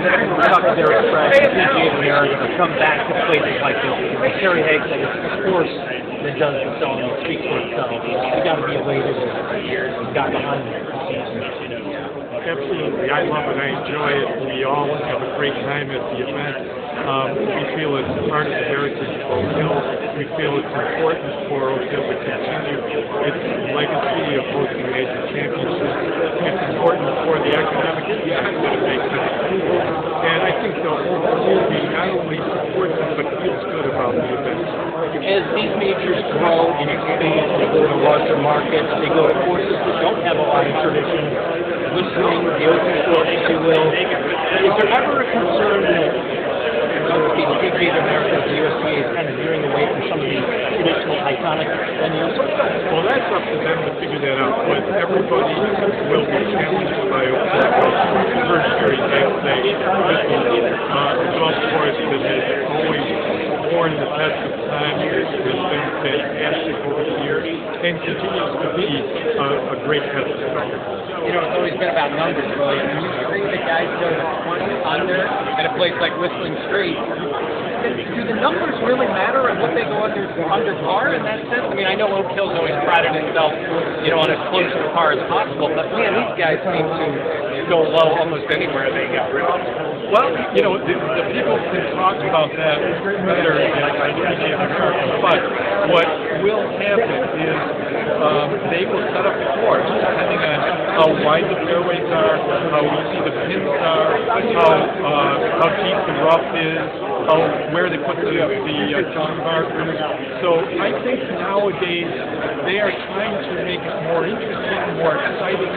Chuck Derek Fred, PGA America, to come back to places like this. Terry Haig said it's the course that does the selling and speaks for itself. You got to be elated and got behind it. Absolutely. I love it. I enjoy it. We all have a great time at the event. We feel it's part of the heritage of Oak Hill. We feel it's important for Oak Hill to continue its legacy of hosting major championships. It's important for the economic impact that it makes in the school. And I think the whole community not only supports it, but feels good about the event. As these majors grow and expand, they go to larger markets, they go to courses that don't have a lot of tradition, listening, the open course, if you will. Is there ever a concern that the PGA America, the USGA is kind of veering away from some of these traditional, iconic venues? Well, that's up to them to figure that out, but everybody will be challenged by Oak Hill. First Terry Haig say, this is a golf course that has always borne the test of time, has been fantastic over the years, and continues to be a great test of time. You know, it's always been about numbers, really. When you bring the guys to 20 under at a place like Whistling Straits, do the numbers really matter and what they go under par in that sense? I mean, I know Oak Hill's always prided itself, you know, on as close to par as possible, but man, these guys seem to go low almost anywhere they go. Well, you know, the people can talk about that better than I PGA America, but what will happen is they will set up the course depending on how wide the fairways are, how easy the pins are, how deep the rough is, where they put the tee markers. So I think nowadays they are trying to make it more interesting, more exciting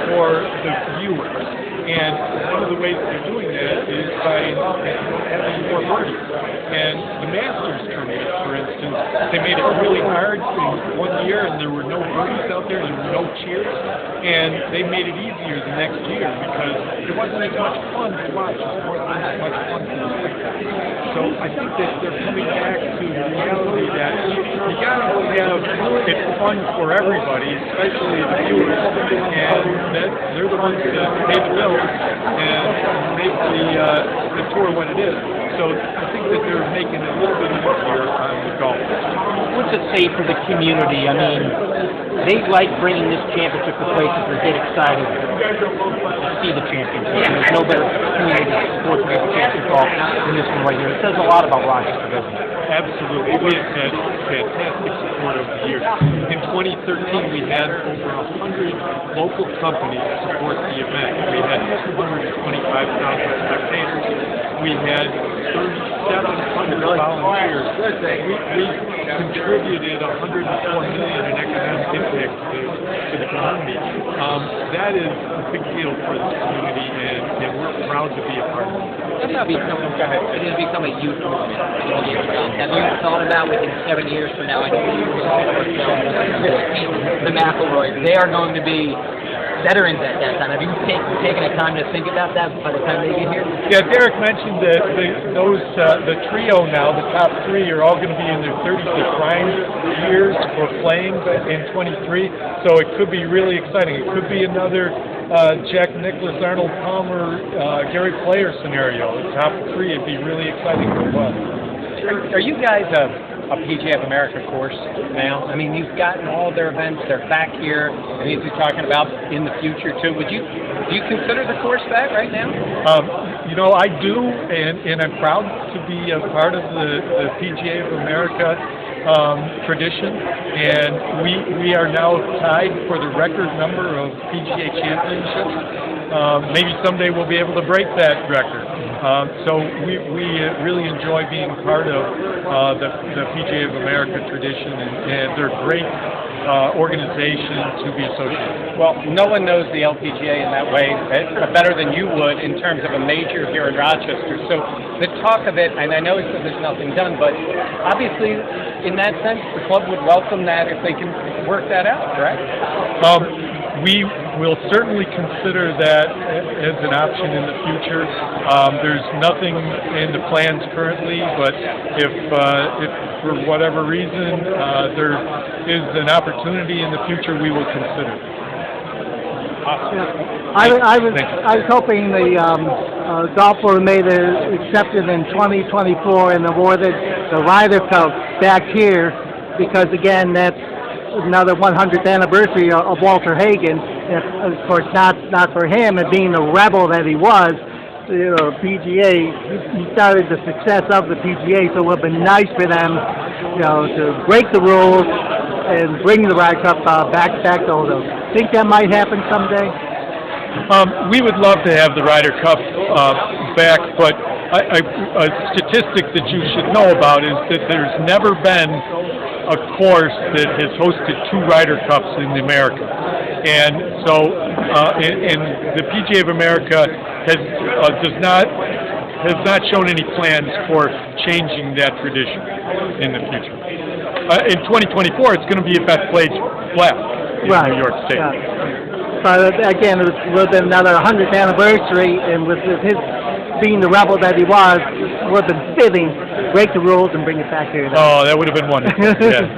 for the viewers. And one of the ways they're doing that is by having more birdies. And the Masters tournament, for instance, they made it really hard in one year, and there were no birdies out there, there were no cheers, and they made it easier the next year because it wasn't as much fun to watch. It wasn't as much fun to play. So I think that they're coming back to the reality that you gotta have it fun for everybody, especially the viewers, and that they're the ones that pay the bills and make the tour what it is. So I think that they're making it a little bit easier on the golfers. What's it say for the community? I mean, they like bringing this championship to places that get excited to see the championship. There's no better community to support major championship golf than this one right here. It says a lot about Rochester, doesn't it? Absolutely. We have had fantastic support over the years. In 2013, we had over 100 local companies support the event. We had 225,000 spectators. We had 3,700 volunteers. We contributed $104 million in economic impact to the community. That is a big deal for the community, and we're proud to be a part of it. It has become a youth movement. Have you thought about within 7 years from now, I know the McElroys, they are going to be veterans at that time. Have you taken the time to think about that by the time they get here? Yeah, Derek mentioned that the trio now, the top three, are all going to be in their 30s, their prime years for playing in 23. So it could be really exciting. It could be another Jack Nicklaus, Arnold Palmer, Gary Player scenario. The top three would be really exciting for us. Are you guys a PGA of America course now? I mean, you've gotten all their events, they're back here, and you're talking about in the future too. Do you consider the course that right now? You know, I do, and I'm proud to be a part of the PGA of America tradition, and we are now tied for the record number of PGA Championships. Maybe someday we'll be able to break that record. So we really enjoy being part of the PGA of America tradition, and they're a great organization to be associated with. Well, no one knows the LPGA in that way better than you would in terms of a major here in Rochester. So the talk of it, and I know there's nothing done, but obviously in that sense, the club would welcome that if they can work that out, correct? We will certainly consider that as an option in the future. There's nothing in the plans currently, but if for whatever reason there is an opportunity in the future, we will consider. I was hoping the golf board made it accepted in 2024 and awarded the Ryder Cup back here, because again, that's another 100th anniversary of Walter Hagen. And of course, not for him, and being the rebel that he was. You know, PGA, he started the success of the PGA, so it would have been nice for them, you know, to break the rules and bring the Ryder Cup back to Odo. Think that might happen someday? We would love to have the Ryder Cup back, but a statistic that you should know about is that there's never been a course that has hosted 2 Ryder Cups in America. And so, and the PGA of America has not shown any plans for changing that tradition in the future. In 2024, it's going to be a best played flat in New York State. But again, it would have been another 100th anniversary, and with his being the rebel that he was, it would have been fitting, break the rules and bring it back here. Oh, that would have been wonderful. Yeah.